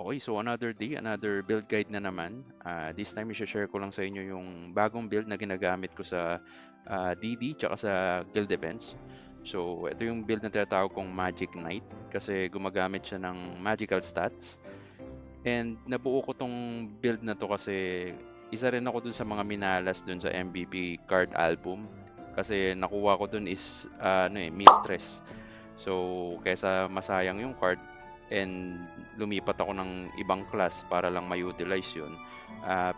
Okay, so another day, another build guide na naman. This time, i-share ko lang sa inyo yung bagong build na ginagamit ko sa DD tsaka sa Guild Events. So, ito yung build na tinatawag kong Magic Knight kasi gumagamit siya ng magical stats. And nabuo ko tong build na to kasi isa rin ako dun sa mga minalas dun sa MVP card album. Kasi nakuha ko dun is Mistress. So, kaysa masayang yung card and lumipat ako ng ibang class para lang ma-utilize yun,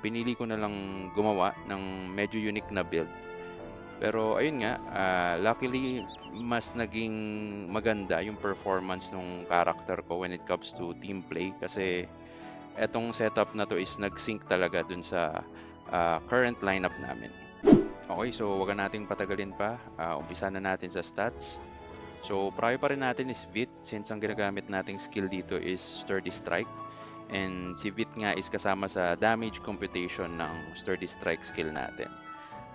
pinili ko na lang gumawa ng medyo unique na build. Pero ayun nga, luckily, mas naging maganda yung performance ng character ko when it comes to team play kasi etong setup na to is nag-sync talaga dun sa current lineup namin. Okay, so wag na nating patagalin pa. Umpisa na natin sa stats. So, prior pa rin natin is Vit since ang ginagamit nating skill dito is Sturdy Strike. And si Vit nga is kasama sa damage computation ng Sturdy Strike skill natin.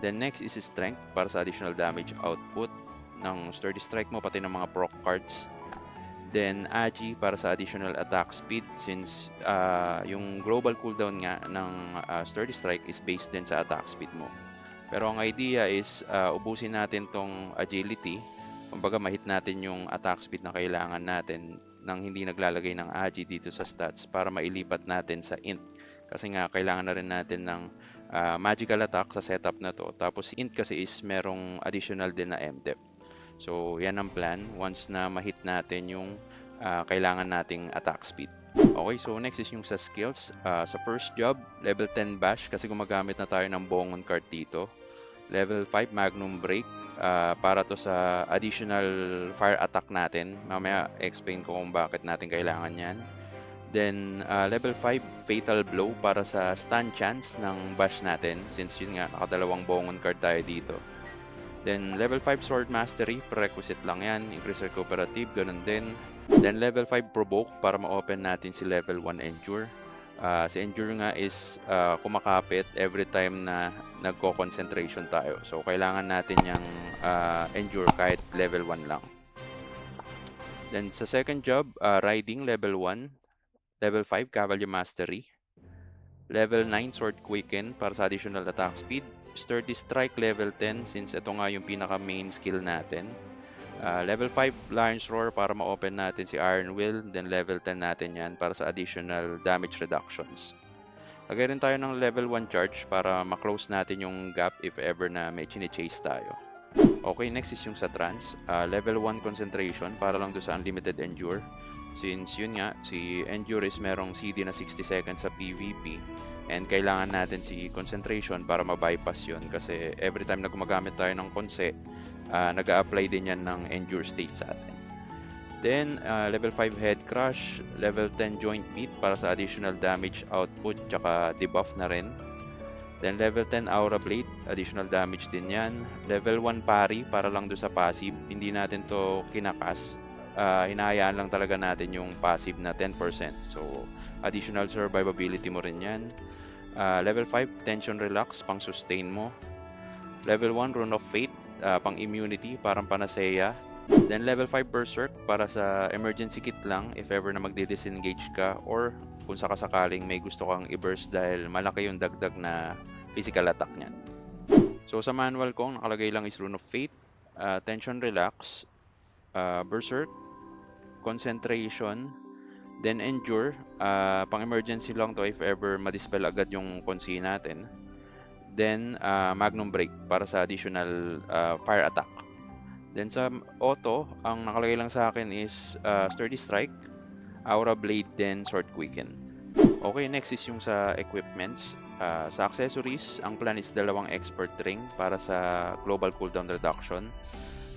Then next is Strength para sa additional damage output ng Sturdy Strike mo pati ng mga proc cards. Then Agi para sa additional attack speed since yung global cooldown nga ng Sturdy Strike is based din sa attack speed mo. Pero ang idea is ubusin natin tong agility. Kumbaga ma-hit natin yung attack speed na kailangan natin nang hindi naglalagay ng agi dito sa stats para mailipat natin sa int. Kasi nga kailangan na rin natin ng magical attack sa setup na to. Tapos int kasi is merong additional din na MDEP. So yan ang plan once na ma-hit natin yung kailangan nating attack speed. Okay, so next is yung sa skills. Sa first job, level 10 bash kasi gumagamit na tayo ng bongon card dito. Level 5 Magnum Break para to sa additional fire attack natin. Mamaya explain ko kung bakit natin kailangan yan. Then level 5 Fatal Blow para sa stun chance ng bash natin since yun nga nakadalawang bongon card tayo dito. Then level 5 Sword Mastery, prerequisite lang yan. Increase Recuperative, ganun din. Then level 5 Provoke para ma-open natin si level 1 Endure. Si Endure nga is kumakapit every time na nagko-concentration tayo. So, kailangan natin yung Endure kahit level 1 lang. Then, sa second job, Riding level 1, level 5 Cavalry Mastery, level 9 Sword Quicken para sa additional attack speed, Sturdy Strike level 10 since ito nga yung pinaka main skill natin. Level 5 Lion's Roar para ma-open natin si Iron Will, then level 10 natin yan para sa additional damage reductions. Lagay rin tayo ng level 1 charge para ma-close natin yung gap if ever na may chine-chase tayo. Okay, next is yung sa trance. Level 1 concentration para lang do sa unlimited endure. Since yun nga, si endure is merong CD na 60 seconds sa PvP and kailangan natin si concentration para ma-bypass yun kasi every time na gumagamit tayo ng conce, nag-a-apply din yan ng endure state sa atin. Then, level 5 Head Crush, level 10 Joint Beat para sa additional damage output tsaka debuff na rin. Then, level 10 Aura Blade, additional damage din yan. Level 1 Parry para lang do sa passive, hindi natin to kinakas. Hinahayaan lang talaga natin yung passive na 10%. So, additional survivability mo rin yan. Level 5 Tension Relax, pang sustain mo. Level 1 Rune of Fate, pang immunity, parang panacea. Then level 5 Berserk para sa emergency kit lang if ever na magdi-disengage ka or kung sakasakaling may gusto kang i-burst dahil malaki yung dagdag na physical attack niyan. So sa manual ko, nakalagay lang is Rune of Fate, Tension Relax, Berserk, Concentration, then Endure, pang emergency lang to if ever ma-dispel agad yung consi natin. Then Magnum Break para sa additional fire attack. Then sa auto, ang nakalagay lang sa akin is Sturdy Strike, Aura Blade, then Sword Quicken. Okay, next is yung sa equipments. Sa accessories, ang plan is dalawang Expert Ring para sa global cooldown reduction.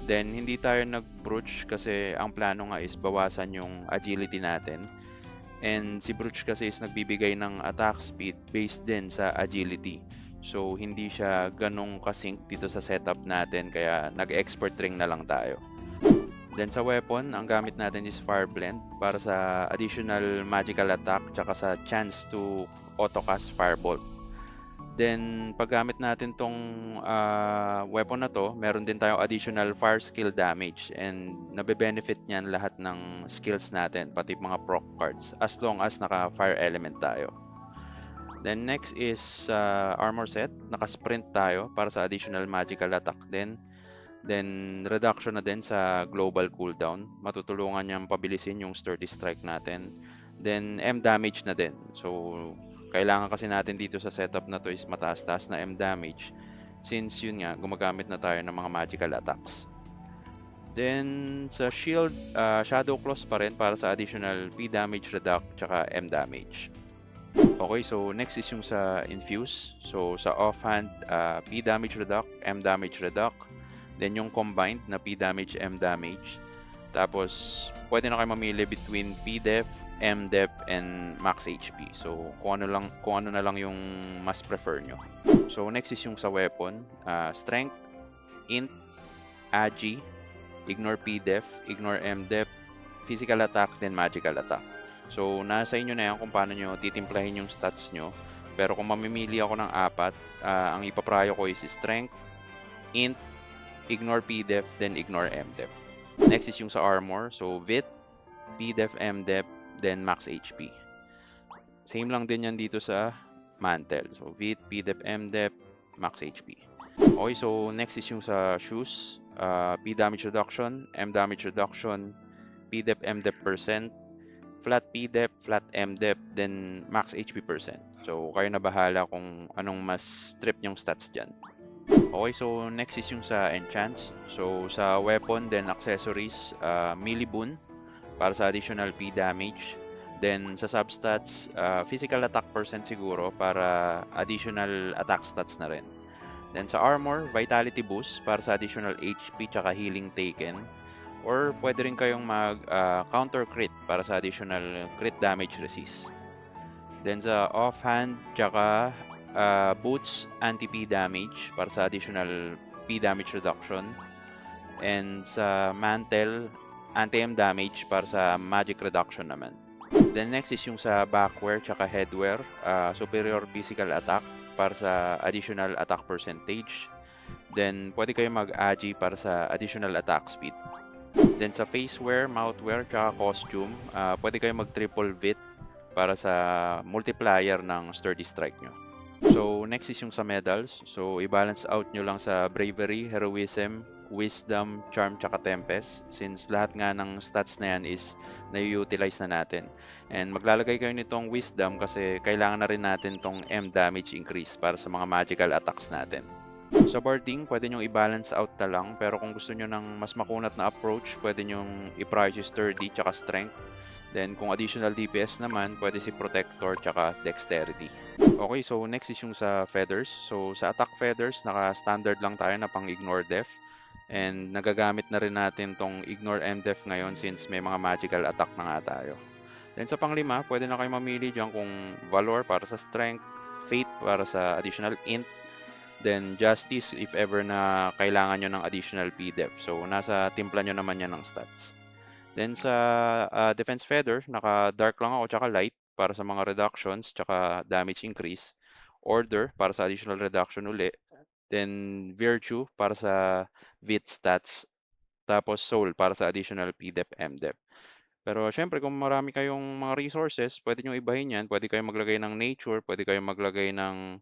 Then, hindi tayo nag-brooch kasi ang plano nga is bawasan yung agility natin. And si brooch kasi is nagbibigay ng attack speed based din sa agility. So, hindi siya ganong kasync dito sa setup natin kaya nag-expert ring na lang tayo. Then sa weapon, ang gamit natin is Fire Blend para sa additional magical attack tsaka sa chance to autocast Firebolt. Then paggamit natin 'tong, weapon na 'to, meron din tayong additional fire skill damage and nabe-benefit niyan lahat ng skills natin, pati mga proc cards as long as naka-fire element tayo. Then next is armor set, naka-sprint tayo para sa additional magical attack din. Then reduction na din sa global cooldown, matutulungan niyang pabilisin yung sturdy strike natin. Then M damage na din. So kailangan kasi natin dito sa setup na to is mataas-taas na M damage since yun nga gumagamit na tayo ng mga magical attacks. Then sa shield, shadow claws pa rin para sa additional P damage reduct tsaka M damage. Okay, so next is yung sa infuse. So sa offhand, P damage reduct, M damage reduct. Then yung combined na P damage, M damage. Tapos pwede na kayo mamili between P def, M def, and max HP. So kung ano na lang yung mas prefer nyo. So next is yung sa weapon, strength, int, agi, ignore P def, ignore M def, physical attack, then magical attack. So nasa inyo na yan kung paano nyo titimplahin yung stats nyo. Pero kung mamimili ako ng apat, ang ipaprayo ko is strength, int, ignore P def, then ignore M def. Next is yung sa armor. So vit, P def, M def, then max HP. Same lang din yan dito sa mantle. So vit, P def, M def, max HP. Okay, so next is yung sa shoes. P damage reduction, M damage reduction, P def, M def percent, flat P def, flat M def, then max HP percent. So kayo na bahala kung anong mas trip yung stats dyan. Okay, so next is yung sa enchants. So sa weapon, then accessories, melee boon para sa additional P damage. Then sa substats, physical attack percent siguro para additional attack stats na rin. Then sa armor, vitality boost para sa additional HP tsaka healing taken. Or pwede rin kayong mag counter crit para sa additional crit damage resist. Then sa offhand tsaka boots anti-P damage para sa additional P damage reduction. And sa mantle, anti-M damage para sa magic reduction naman. Then next is yung sa backwear tsaka headwear, superior physical attack para sa additional attack percentage. Then pwede kayo mag-agi para sa additional attack speed. Then sa facewear, mouthwear tsaka costume, pwede kayo mag-triple vit para sa multiplier ng sturdy strike nyo. So next is yung sa medals. So i-balance out nyo lang sa bravery, heroism, wisdom, charm, tsaka tempest since lahat nga ng stats na yan is na-utilize na natin. And maglalagay kayo nitong wisdom kasi kailangan na rin natin tong M damage increase para sa mga magical attacks natin. Sa boarding, pwede nyo i-balance out na lang pero kung gusto nyo ng mas makunat na approach, pwede nyo i-price sturdy tsaka strength. Then kung additional DPS naman, pwede si protector tsaka dexterity. Okay, so next is yung sa feathers. So sa attack feathers, naka-standard lang tayo na pang ignore def. And nagagamit na rin natin tong ignore M-def ngayon since may mga magical attack na nga tayo. Then sa panglima, pwede na kayo mamili dyan kung valor para sa strength, fate para sa additional int, then justice if ever na kailangan nyo ng additional P-def. So nasa timpla nyo naman yan ng stats. Then sa defense feather, naka-dark lang ako tsaka light para sa mga reductions tsaka damage increase. Order para sa additional reduction uli. Then virtue para sa vit stats. Tapos soul para sa additional PDEP, MDEP. Pero syempre kung marami kayong mga resources, pwede nyo ibahin yan. Pwede kayong maglagay ng nature, pwede kayong maglagay ng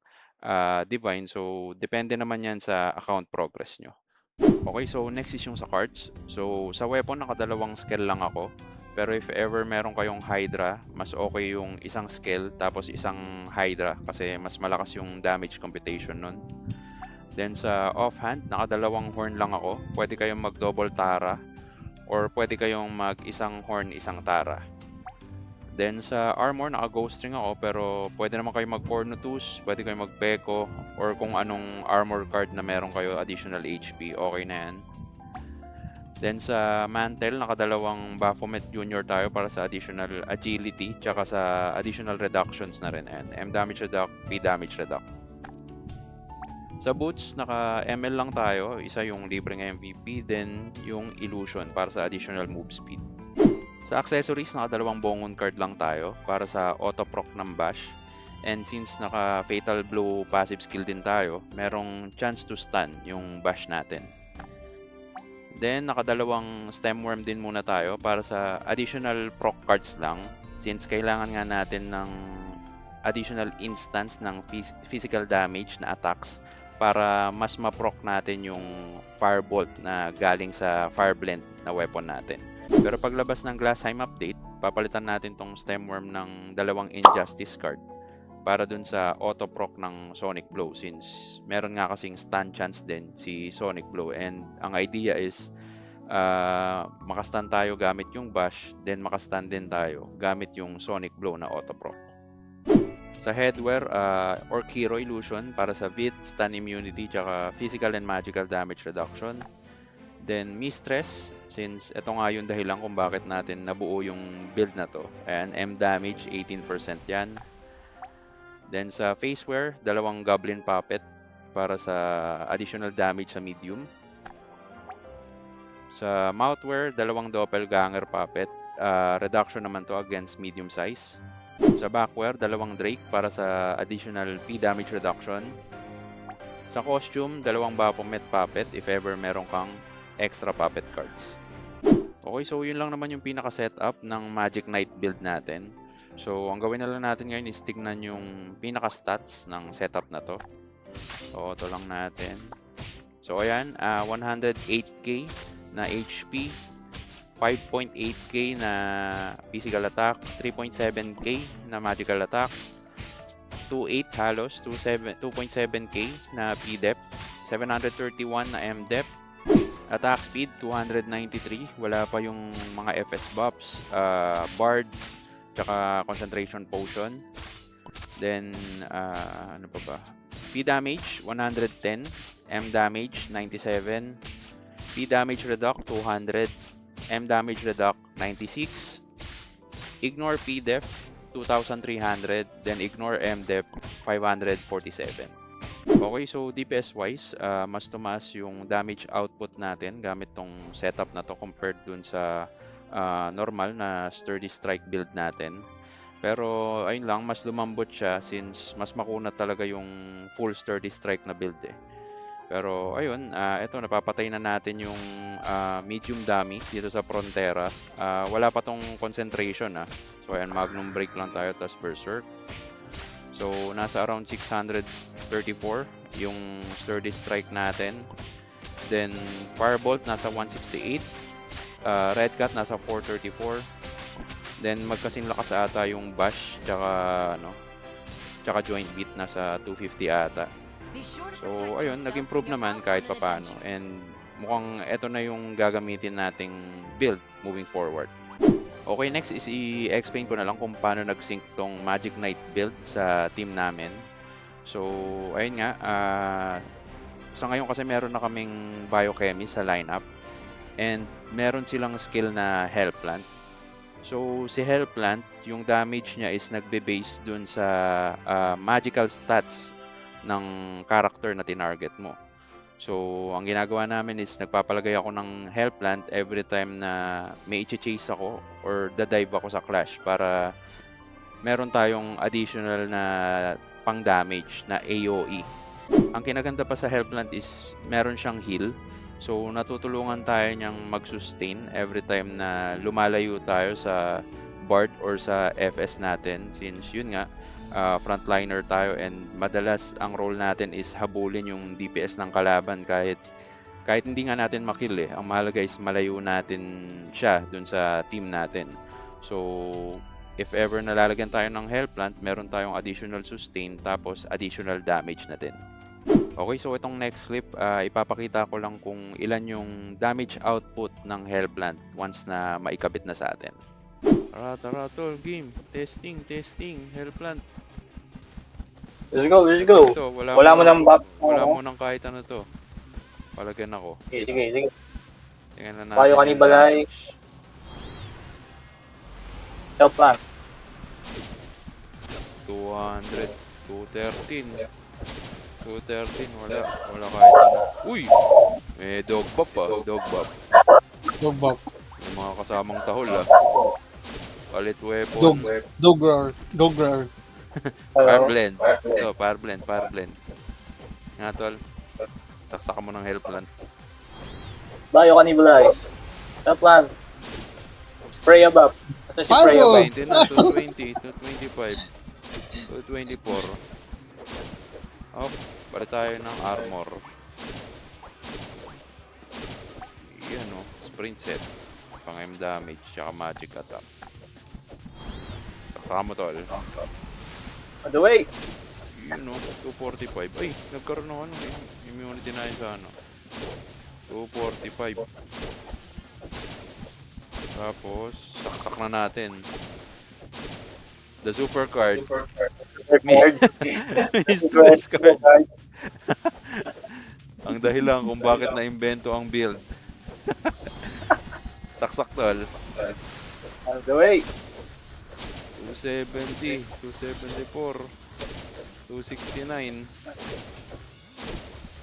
divine. So depende naman yan sa account progress nyo. Okay, so next is yung sa cards. So sa weapon, nakadalawang skill lang ako. Pero if ever meron kayong Hydra, mas okay yung isang skill tapos isang Hydra kasi mas malakas yung damage computation nun. Then sa offhand, nakadalawang horn lang ako. Pwede kayong mag-double Tara or pwede kayong mag-isang horn, isang Tara. Then sa armor, naka-ghost ring ako pero pwede naman kayo mag-Cornutus, pwede kayong mag-Peko or kung anong armor card na meron kayo additional HP, okay na yan. Then sa mantle, nakadalawang Baphomet Junior tayo para sa additional agility tsaka sa additional reductions na rin. And M damage reduct, P damage reduct. Sa boots, naka-ML lang tayo. Isa yung libreng MVP, then yung illusion para sa additional move speed. Sa accessories, nakadalawang bongon card lang tayo para sa auto-proc ng bash. And since naka Fatal Blow passive skill din tayo, merong chance to stun yung bash natin. Then nakadalawang Stem Worm din muna tayo para sa additional proc cards lang, since kailangan nga natin ng additional instance ng physical damage na attacks para mas ma-proc natin yung Firebolt na galing sa Fireblend na weapon natin. Pero paglabas ng Glassheim update, papalitan natin tong Stem Worm ng dalawang Injustice card para dun sa auto-proc ng Sonic Blow, since meron nga kasing stun chance din si Sonic Blow, and ang idea is makastun tayo gamit yung bash, then makastun din tayo gamit yung Sonic Blow na auto-proc. Sa headwear, Orc Hero Illusion para sa Vit, stun immunity, tsaka physical and magical damage reduction. Then Mistress, since ito nga yung dahilan kung bakit natin nabuo yung build na to. Ayan, M damage, 18% yan. Then sa Facewear, dalawang Goblin Puppet para sa additional damage sa medium. Sa Mouthwear, dalawang Doppelganger Puppet, reduction naman to against medium size. Sa Backwear, dalawang Drake para sa additional P damage reduction. Sa Costume, dalawang Baphomet Puppet if ever meron kang extra puppet cards. Okay, so yun lang naman yung pinaka-setup ng Magic Knight build natin. So, ang gawin na lang natin ngayon is tignan yung pinaka-stats ng setup na to. So, ito lang natin. So, ayan, 108k na HP, 5.8k na physical attack, 3.7k na magical attack, 2.8 halos, 2.7k na P-dep, 731 na M-dep, attack speed 293, wala pa yung mga FS buffs, Bard, tsaka concentration potion. Then ano pa ba? P damage 110, M damage 97, P damage reduct 200, M damage reduct 96, ignore P def 2300, then ignore M def 547. Okay, so DPS wise, mas tumaas yung damage output natin gamit tong setup na to compared dun sa normal na Sturdy Strike build natin. Pero ayun lang, mas lumambot siya since mas makunat talaga yung full Sturdy Strike na build eh. Pero ayun, eto napapatay na natin yung medium dummy dito sa Frontera. Wala pa tong concentration So ayan, Magnum Break lang tayo tas Berserk. So nasa around 634 yung Sturdy Strike natin. Then Firebolt nasa 168. Red Cat nasa 434. Then magkasing lakas ata yung Bash tsaka Joint Beat nasa 250 ata. So ayun, nag-improve naman kahit papaano, and mukhang eto na yung gagamitin nating build moving forward. Okay, next is i-explain ko na lang kung paano nag-sync tong Magic Knight build sa team namin. So ayun nga, sa ngayon kasi meron na kaming Biochemist sa lineup, and meron silang skill na Hellplant. So si Hellplant, yung damage niya is nagbe-base dun sa magical stats ng character na tinarget mo. So ang ginagawa namin is nagpapalagay ako ng Hellplant every time na may i-chase ako or da-dive ako sa clash para meron tayong additional na pang damage na AoE. Ang kinaganda pa sa Hellplant is meron siyang heal. So natutulungan tayo niyang mag-sustain every time na lumalayo tayo sa Bard or sa FS natin, since yun nga, frontliner tayo, and madalas ang role natin is habulin yung DPS ng kalaban kahit hindi nga natin makill eh. Ang mahalaga is malayo natin siya dun sa team natin. So if ever nalalagyan tayo ng Hellplant, meron tayong additional sustain tapos additional damage na din. Okay, so itong next clip, ipapakita ko lang kung ilan yung damage output ng Hellplant once na maikabit na sa atin. Tara tol, game. Testing, Hellplant. Let's go. Ito, Wala mo ng buff. Wala mo ng kahit ano to. Palagyan ako. Sige. Tingnan na natin. Tayo kanibalay. Hellplant. 200, 213. 213, wala kahit ano. Uy! May dog buff Dog buff. May mga kasamang tahol Palit weapon. Dog roar. Fire Ano? blend. Ito, fire blend, fire blend. Nga tol. Saksakan mo ng health plan. Bio cannibalize. Top land. Spray above. Ito si spray Ano? above. 20 na, 220, 225, 224. Oh, bali tayo ng armor. Yan o, sprint set. Pang M damage, tsaka magic attack. Saksakan mo tol. On the way. Yun o, 245. Ay, nagkaroon ng ano, immunity na yun sa ano. 245. Tapos, saksak na natin. The super card. May stress card. Ang dahilan kung bakit na-invento ang build. Saksak tol. On the way. 270, 274, 269.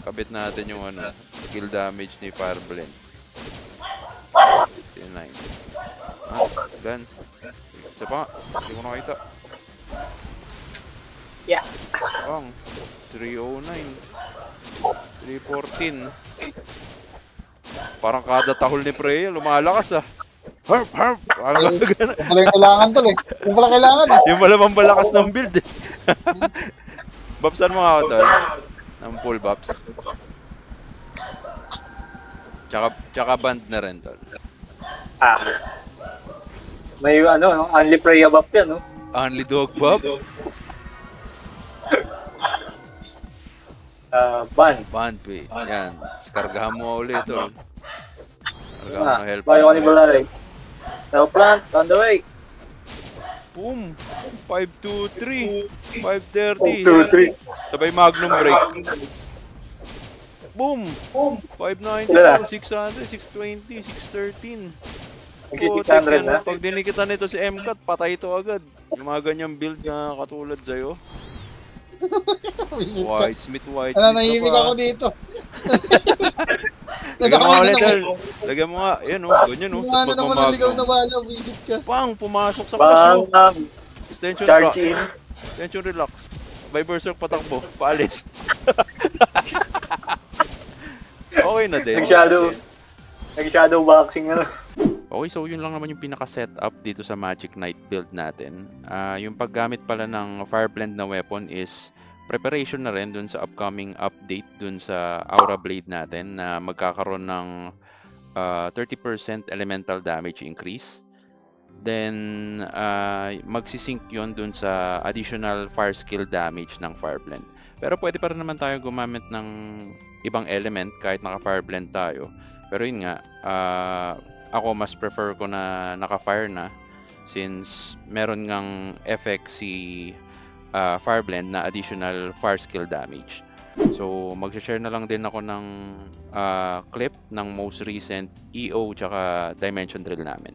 Kabit natin yung ano, skill damage ni Fire Blend. 69. Ah, gan. Isa pa nga, hindi ko nakita. Yeah. Ang 309, 314. Parang kada tahol ni Freya, lumalakas ah. Harp, harp! Parang gano'n. Yung pala yung kailangan tol eh. Yung pala kailangan eh. Yung pala pambalakas ng build eh. Bapsan mo nga ako tol. Ng full baps. Tsaka band na rin tol. Ah. May ano, no? Only spray above yan, no? Only dog bop. Ban. Band pay. Yan. Kargahan mo ulit tol. Kargahan mo Ah, ng help. Bio cannibalize. Top plant. On the way. Boom! 523, 530. 2, 3. Sabay magnum break. Boom! 594, 600, 620, 613. Nagsi-600 na. Pag dinikitan nito si MCAT, patay ito agad. Yung mga ganyang build na katulad sa'yo. Whitesmith ka Nananahimik pa. ako dito. Lagyan mo nga ulit, Nadakalan tol. ako. Lagyan mo nga. Yan o, ganyan o. Kumuha na Tapos naman ng ligaw na magmamagnum. bala. Visit ka. Pang! Pumasok sa flash Bang. mo. Extension Charge relax. in. Extension relax. By berserk patakbo. Paalis. Okay na din. Nag-shadow boxing ano. Okay, so yun lang naman yung pinaka-setup dito sa Magic Knight build natin. Yung paggamit pala ng Fireblend na weapon is preparation na rin dun sa upcoming update dun sa Aura Blade natin na magkakaroon ng 30% elemental damage increase. Then, magsisync yun dun sa additional fire skill damage ng Fireblend. Pero pwede pa rin naman tayo gumamit ng ibang element kahit naka-Fireblend tayo. Pero yun nga, ako mas prefer ko na naka-fire na since meron ngang effect si Fireblend na additional fire skill damage. So mag-share na lang din ako ng clip ng most recent EO tsaka dimension drill namin.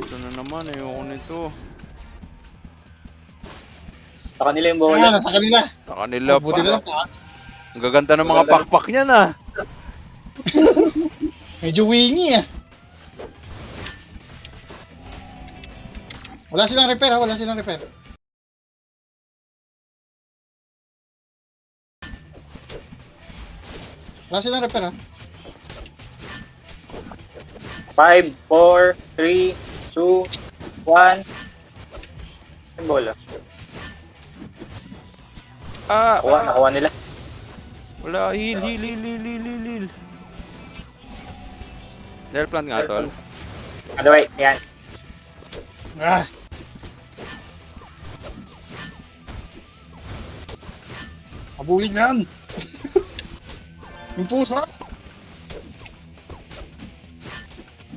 Ito na naman, ayoko nito. Sa kanila yung Kaya bola. nga, nasa kanila. Sa kanila Buti na pa. lang pa. Ang gaganda ng mga pakpak niya na. Medyo wingy ah. Wala silang repair ha, wala silang repair. Wala silang repair ha. 5, 4, 3, 2, 1. Yung bola. Nakuha nila. Wala, heal. Dahil plant nga, tol. Other way, yan. Ah. Habulin yan. Yung pusa.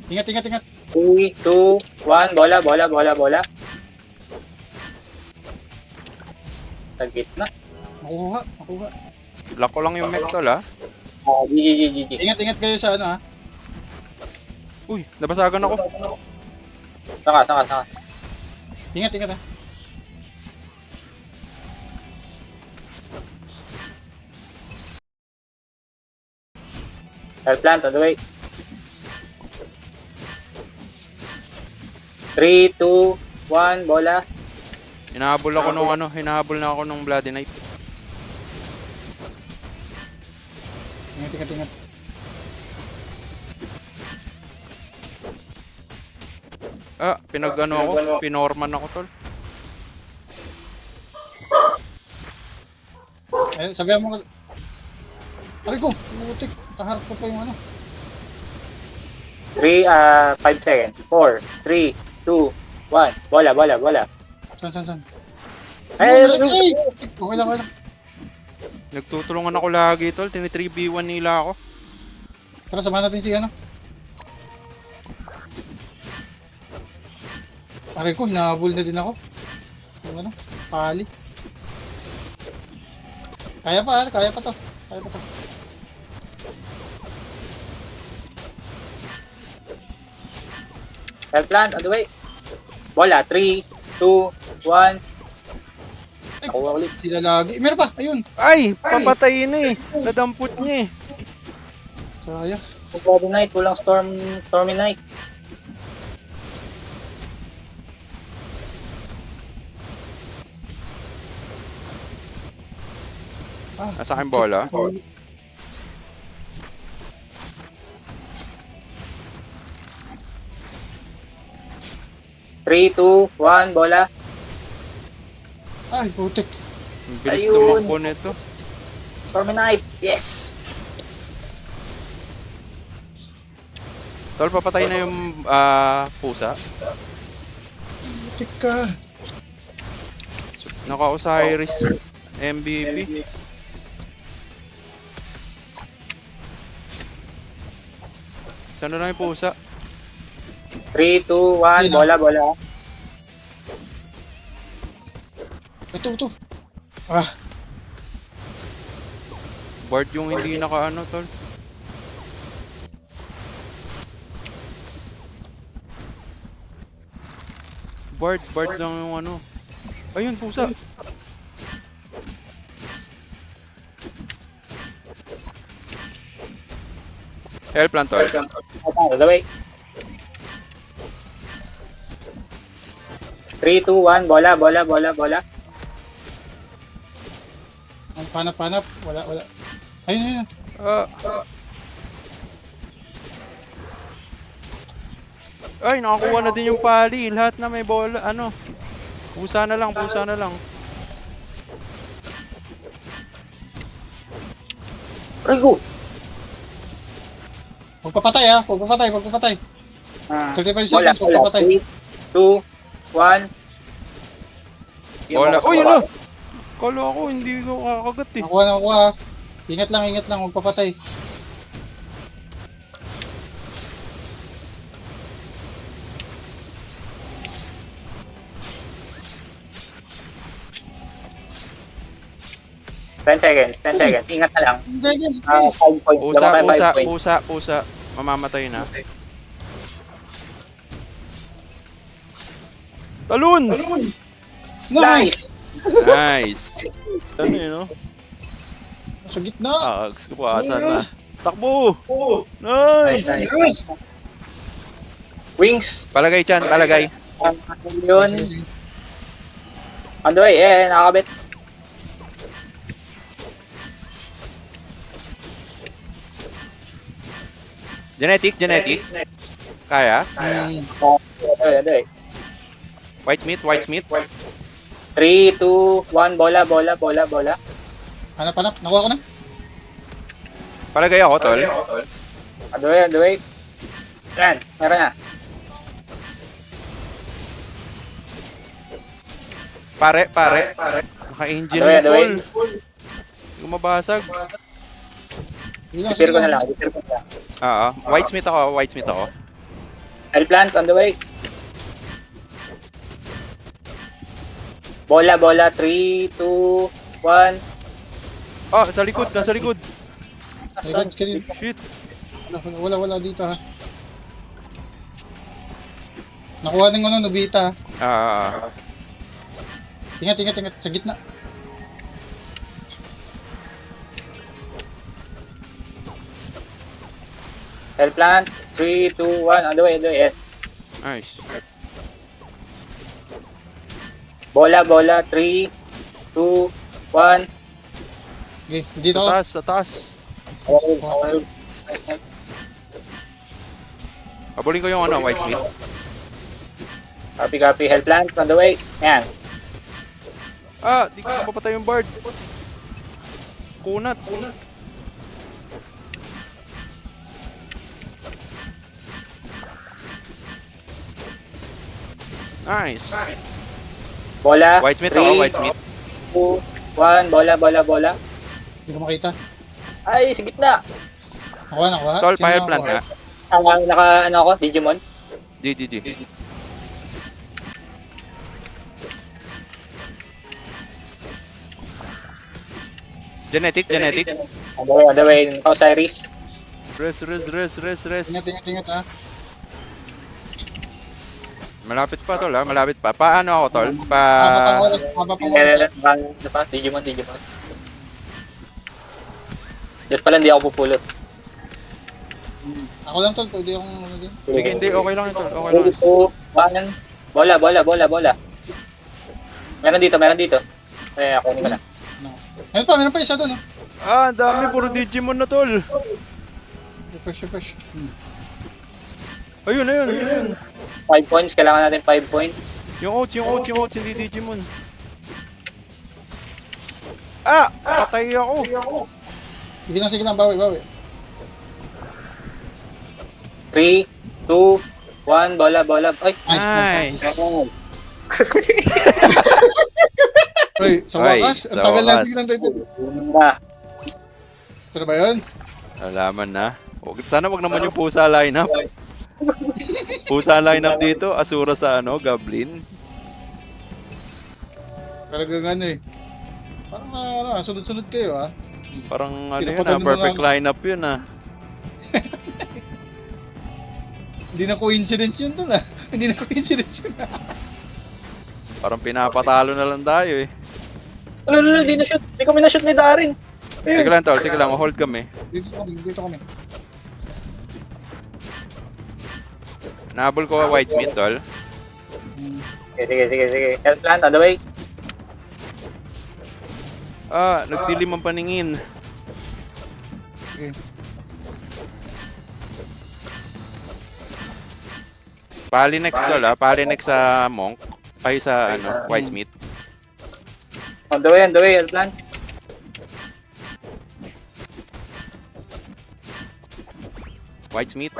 Ingat. 3, 2, 1. Bola. Sa gitna. Makuha. Lock ko lang yung mech, tol, ha. GG. Ingat kayo sa ano ha. Uy, nabasagan ako. Saka. Ingat ha. Plant, other way. 3, 2, 1. Bola. Hinahabol na ako nung Bloody Knight. Ingat. Pinorman ako, tol. Ayun, sabihan mo ka. Aray ko, butik. Kaharap ko pa yung ano. 5 seconds. 4, 3, 2, 1. Bola. San. Ay, Okay lang. Nagtutulungan ako lagi, tol. Tini-3v1 nila ako. Tara, samahan natin si ano. Aray ko, hinahabol na din ako. Yung ano, pali. Kaya pa to. plant, other way. Bola. 3, 2, 1. Nakuha ulit. Sila lagi. Meron pa, ayun. Ay! Papatayin na eh. Nadampot niya eh. Sayang. Bloody Night, walang Stormy Night. Nasa akin bola. 3, 2, 1. Bola. Ay, putik. Ang bilis Ayun. tumakbo nito. Stormy Night. Yes. Tol, papatay na yung pusa. Putik ka. Naka-Osiris. MVP. Saan na lang yung pusa? 3, 2, 1. Bola. Ito. Ah, Bard yung hindi naka-ano, tol. Bard lang yung ano. Ayun, pusa. Help lang, tol. Other way. 3, 2, 1. Bola. ang panap. Wala. Ayun. Ah. Ay, nakakuha na din yung pali. Lahat na may bola. Ano? Pusa na lang. Rigo. Huwag papatay ha. Huwag papatay. 35 Bola. seconds, huwag papatay. 3, 2, 1. Bola. Uy, ano? Kala ako, hindi ko kakagat eh. Nakuha ha. Ingat lang. Huwag papatay. Ten seconds. Ingat na lang. Seconds, 5 points. Dapat tayo 5 points. Pusa. Mamamatay na. Talon! Nice! Nice! Nice! Ano yun, no? Sa gitna! Gusto ko asan na. Takbo! Nice, Nice! nice. Yes! Wings! Palagay, Chan, palagay. Yun. Sige, sige. On the way, nakakabit. Genetic, genetic. Kaya? On the way. White meat, white meat. 3, 2, 1, bola. Hanap. Nakuha ko na. Palagay ako, tol. On the way. Yan, meron na. Pare. Naka-engine On the way. yung tol. Yung mabasag. Sige lang, Repair sige ko na lang. lang. Oo. White meat ako. I'll plant on the way. Bola, 3, 2, 1. Ah, nasa likod. Sige, sige. Shit. Wala dito ha. Nakuha ng Nobita ha. Ah, Ingat. Sa gitna. I'll plant. 3, 2, 1. On the way. Yes. nice. Bola, 3, 2, 1. Okay, dito ako. Sa taas. Habulin ko yung white meat. Copy. Health plant on the way. Yan. Ah, di ko mapapatay yung bard. Kunat. Nice. Bola. White meat 3, ako, white meat. 2, 1. Bola. Hindi ko makita. Ay, sa gitna. Nakuha. Tol, Sino fire nakakuha? plant nga. Naka, ako, Digimon. GG. Genetic. On the way. Osiris. Rest. Ingat ha. Malapit pa, tol, ha? Malapit pa. Paano ako, tol? Haba pa oras. Digimon. Just pala hindi ako pupulot. Ako lang tol, pwede akong din. Sige, hindi. Okay lang yun, tol. Okay lang. 3, 2, 1. Bola. Meron dito. Ako ko na. Meron pa isa doon. Ah, ang dami. Puro Digimon na, tol. Refresh. Ayun. 5 points. Kailangan natin 5 points. Yung oats, hindi Digimon. Ah! Patay ako. Sige lang, bawi. 3, 2, 1. Bola. Ay. Nice. Uy, sa Ay, wakas. Ang sa tagal lang wakas. tingnan tayo. Na. Ito na ba yun? Alaman na. Sana wag naman yung pusa lineup. Pusa lineup dito. Asura sa Goblin. Talagang Parang sunod-sunod kayo ha. Parang Pinapatay ng perfect mga- lineup yun Hindi na coincidence yun dun ah. Hindi na coincidence yun. Parang pinapatalo na lang tayo eh. Di na-shoot. Di kami na-shoot ni Darin. Sige lang, tol. Sige lang. Hold kami. Dito kami. Nahabol ko white meat, tol. Sige. Health plant on the way. Ah, nagdilim ang paningin. Okay. Pali next, tol, Pali next sa monk. Ay, sa white meat. On the way, health plant. White meat.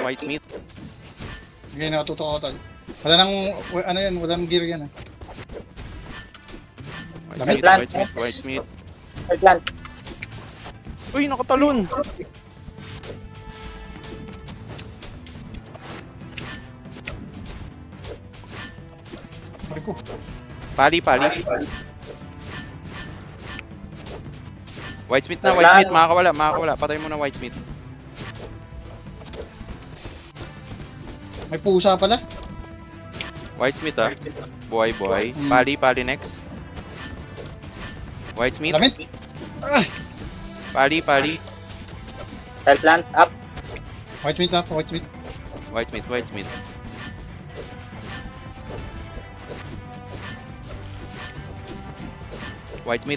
Okay, nakatuto ako tol. Walang gear yan ah. White meat. Health plant. Uy, nakatalon! Pari ko. Pali. White meat na, makakawala. Patay mo na white meat. May pusa pala. Whitesmith ah. Buhay, buhay. Mm. Pali next. Whitesmith. Lamit. Ah! Pali. Hellplant, up. White meat na, white meat. Whitesmith.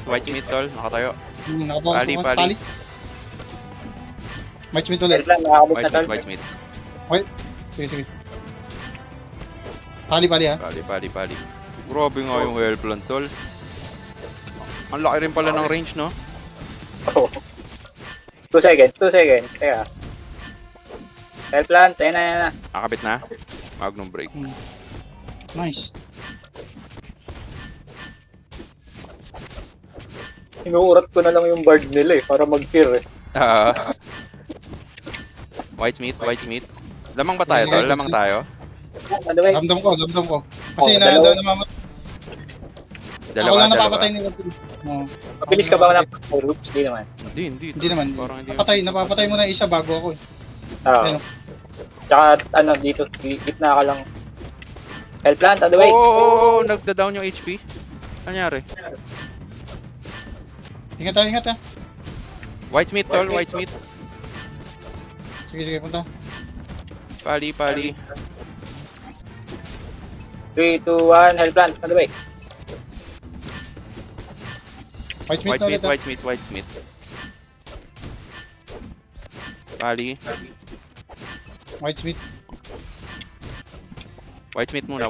Whitesmith tol. Nakatayo. Nakabawas Pali, bukas. pali. Pali. White meat ulit. Hellplant, nakakabot na tol. Whitesmith. Sige. Pali ha. Pali. Grabe nga yung Hellplant tol. Ang laki rin pala ng range, no? Oh. 2 seconds. Kaya. Hellplant, ayan na. Nakabit na. Magnum break. Nice. Inuurat ko na lang yung bard nila para mag-fear eh. Ah. Whitesmith. Lamang ba tayo tol? Lamang tayo? Ano ba? Ramdam ko. Kasi dalawa. namamatay. Ako Dalawa. lang napapatay nila. Oo. Mabilis ka ba na groups? Di naman. Hindi Hindi naman. Parang hindi. Napapatay mo na isa bago ako eh. Oo. Ayun. Tsaka dito, gitna ka lang. Hellplant, on the way. Oo, nagda-down yung HP. Anyari? Ingat ha. Whitesmith tol, Whitesmith. Sige, punta. Pali. 3, 2, 1, Hellplant, on the way. White meat na ulit ha. Whitesmith. Pali. White meat. Whitesmith muna.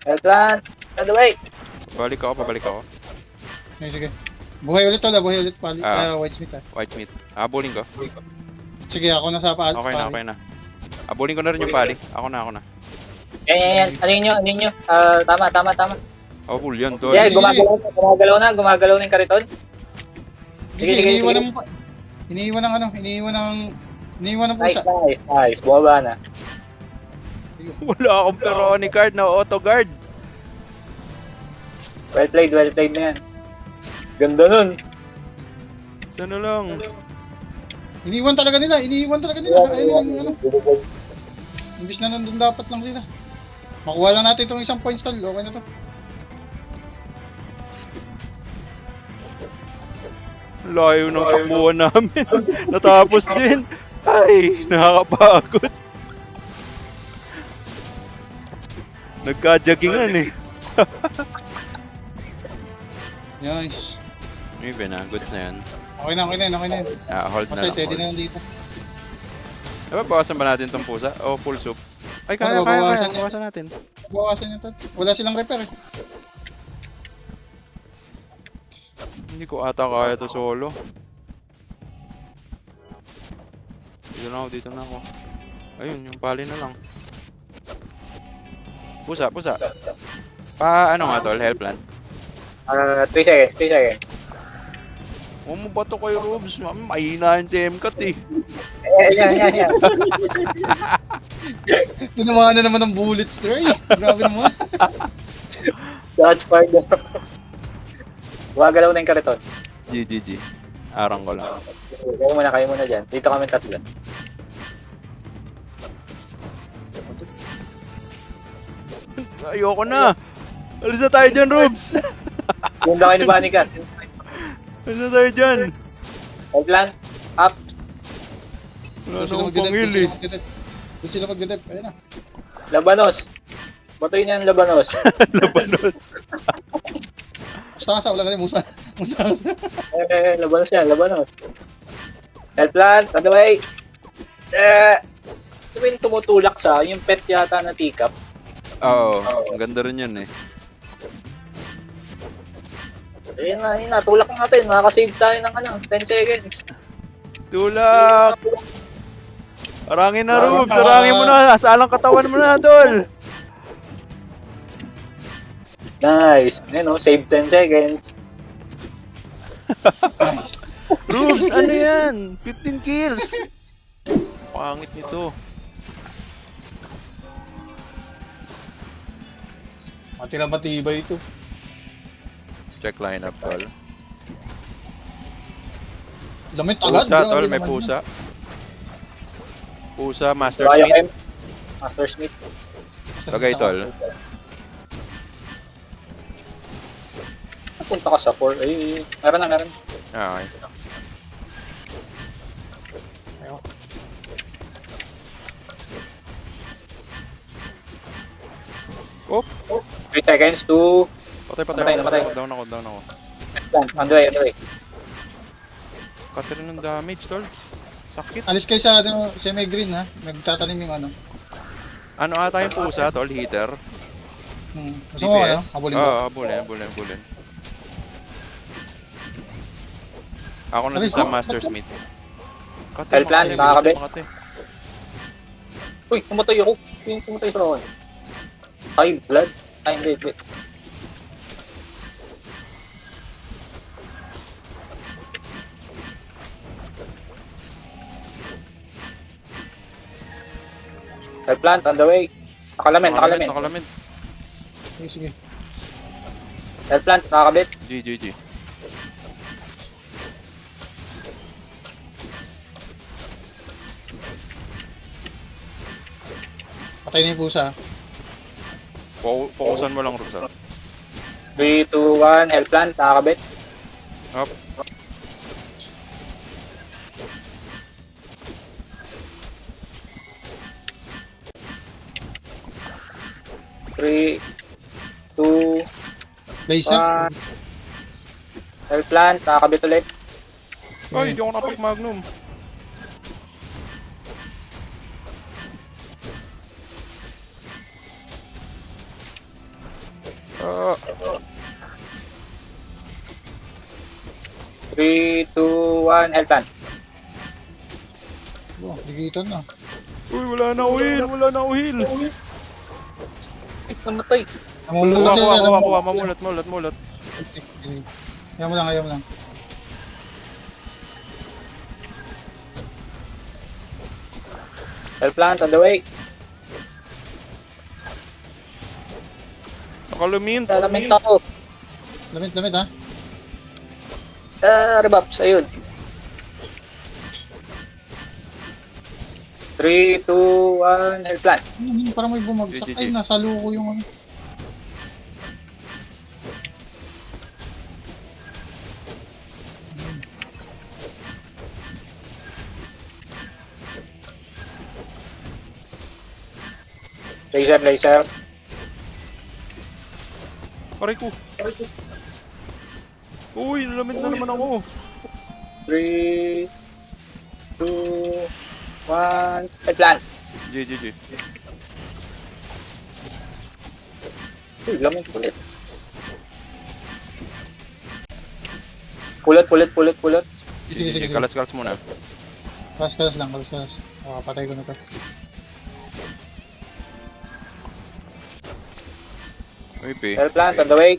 Hellplant, on the way. Pabalik ako. Sige. Buhay ulit pali. Ah. White meat ha. Whitesmith. Habulin ko. Sige, ako na sa pali. Okay na. Habulin ko na rin yung pali. Ako na. Yan. Ano nyo? Tama. Habul yan tol. Yeah, gumagalaw na yung kariton. Sige. Iniiwan ng pusa. Nice. Bumaba na. Wala akong Peroni card na auto guard. Well played na yan. Ganda nun. Sana lang. Iniiwan talaga nila. Ayun, imbis na nandun dapat lang sila. Makuha lang natin itong isang points tol. Okay na to. Layo ng takbuhan namin. Natapos din. Ay, nakakapagod. Nagka-joggingan eh. Nice. Maybe na, goods na yan. Okay na yan. Hold na Basta lang. steady na lang dito. Diba, bawasan ba natin tong pusa? O full soup? Ay, kaya, bawasan niya. bawasan natin. Bawasan nyo tol. Wala silang repair eh. Hindi ko ata kaya to solo. Dito na ako. Ayun, yung pali na lang. Pusa. Ano nga tol, Hellplant? 3 seconds. Huwag mo ba to kay Robs? Mahina yung si MCAT eh. Yan. Tinamaan na naman ng bullets tro eh. Grabe naman. Dodge part na. Gumagalaw na yung kariton. GG. Arang ko lang. Kayo muna dyan. Dito kami tatlo. Ayoko na! Alis na tayo dyan, Robs! Gunda kayo ni Banikas. Alis na tayo dyan! Hellplant, up. Wala na akong pangil eh. Doon sila mag-dep. Ayun na. Labanos. Batoy niya ang Labanos. Labanos. Mustasa. Wala na rin. Mustasa. Labanos yan. Hellplant, on the way. Ito yung tumutulak sa yung pet yata na teacup. Oo, ang ganda rin yan eh. Ayun na, tulak natin. Makakasave tayo ng 10 seconds. Tulak! Arangin na, Robs! Arangin mo na! Salang katawan mo na, tol! Nice. Ayun save 10 seconds. Robs, ano yan? 15 kills! Pangit nito. Matira matibay ito. Check lineup, tol. Lamit agad. Pusa, Grabe tol. May naman pusa. Pusa, Master Kaya Smith. Master Smith. Bagay, tol. Punta ka sa 4. Ay, meron na, meron. Okay. Ayaw. 3 seconds to Patay, Namatay, namatay. Down ako, down ako. plant. On the way, on the way. Cutter ng damage, tol. Sakit. Alis kayo sa ano, semi-green ha. Nagtatanim yung ano. Ano ata yung pusa, tol? Heater? Gusto mo ano? Habulin mo. Oo, abulin. Ako na Aray, din sa oh, Master ba't to? Smith. Hell plant, nakakabit. Makati. Uy, pumatay ako. Yung pumatay sa akin. Ay, blood. Ay, hindi. Hell plant, on the way. Nakalamin. Nakalamit. Sige. Hell plant, nakakabit. GG. Patay na yung pusa. Focusan mo lang, Rusa. 3, 2, 1, hell plant, nakakabit. Up. Three, 2, Laser. 1. Hell plant, nakakabit ulit. Ay, hindi ako napag-magnum. Ah, 3, 2, 1, hell plant. Oh, digitan na. uy, wala na ako heal. Ay, namatay. Namumulot sila. Kuha, mamulat. Sige. Ayaw mo lang. Hell plant, on the way. Nakalumin. Lalamig ako. Lamit ha. Rebuffs, ayun. 3, 2, 1, hell plant. Parang may bumagsak. GG. Ay, nasa luko yung ano. Laser. Aray ko. Uy, nalamit na naman ako. 3, 2, 1, hell plant. GG. Uy, lamig ulit. Pulot. Sige. Kalas muna. Kalas lang. Patay ko na to. Uy, pe. Hell plant, on the way.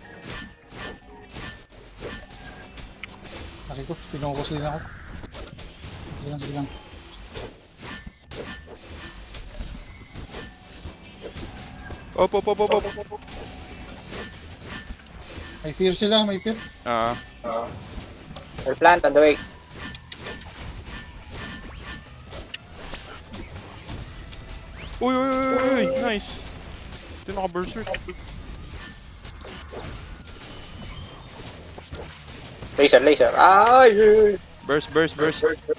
Laki ko. Pinukus din ako. Sige lang. Op. May fear sila. Ah, Hell plant, on the way. uy, nice. Ito naka-berserk. Laser. Ay! Burst.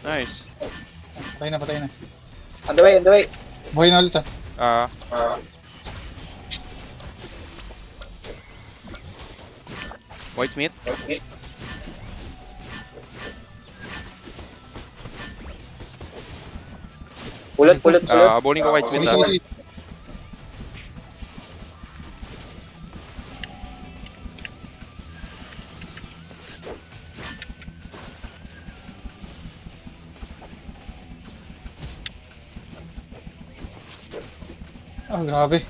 Nice. Patay na. On the way. Buhay na ulit ha. Ah, White Smith. Pulot. Abulin ko White Smith ah. Sige. Grabe.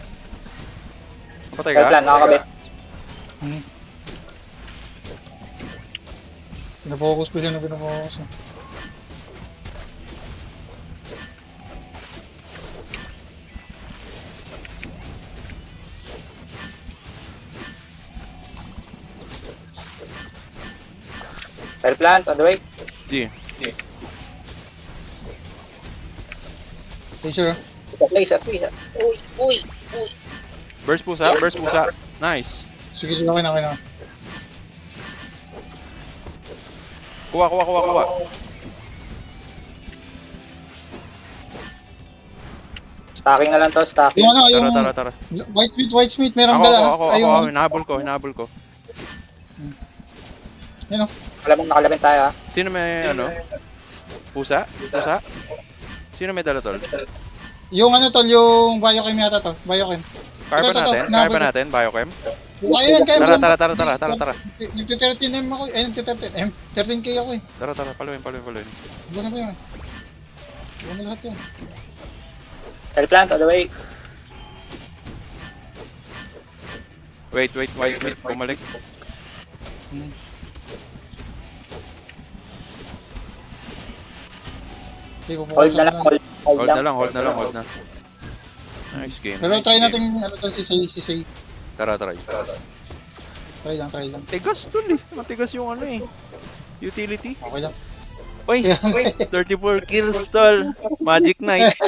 Patay Hell ka? plant, nakakabit. Pinapokus ko siya. Hell plant, on the way. G. Laser ha. Isa, isa. Uy. Burst pusa, burst pusa. Nice. Sige, sige, okay na. Kuha. Stacking na lang to, stacking. Yung ano, yung Tara. white meat, meron Ako, dala. ako. Hinahabol ko. Yun o. Nakalabing tayo ha. Sino may ano? Pusa? Sino may dala tol? Yung ano tol, yung biochem yata to. Biochem. Kaya Ito, ba natin? Biochem? Ayun, kaya mo. Tara. Nagti-13M ako. Ay, nagti-13M. 13k ako eh. Tara, paluin. Buwan na ba yun? Buwan na lahat yun. Cell plant, all the way. Wait, bumalik. Hmm. Sige, Hold na lang, hold Hold na lang. Nice game. Pero try natin ano to si Say. Tara. Try lang. Tigas tol eh. Matigas yung ano eh. Utility. Okay lang. Uy, 34 kills tol. Magic Knight.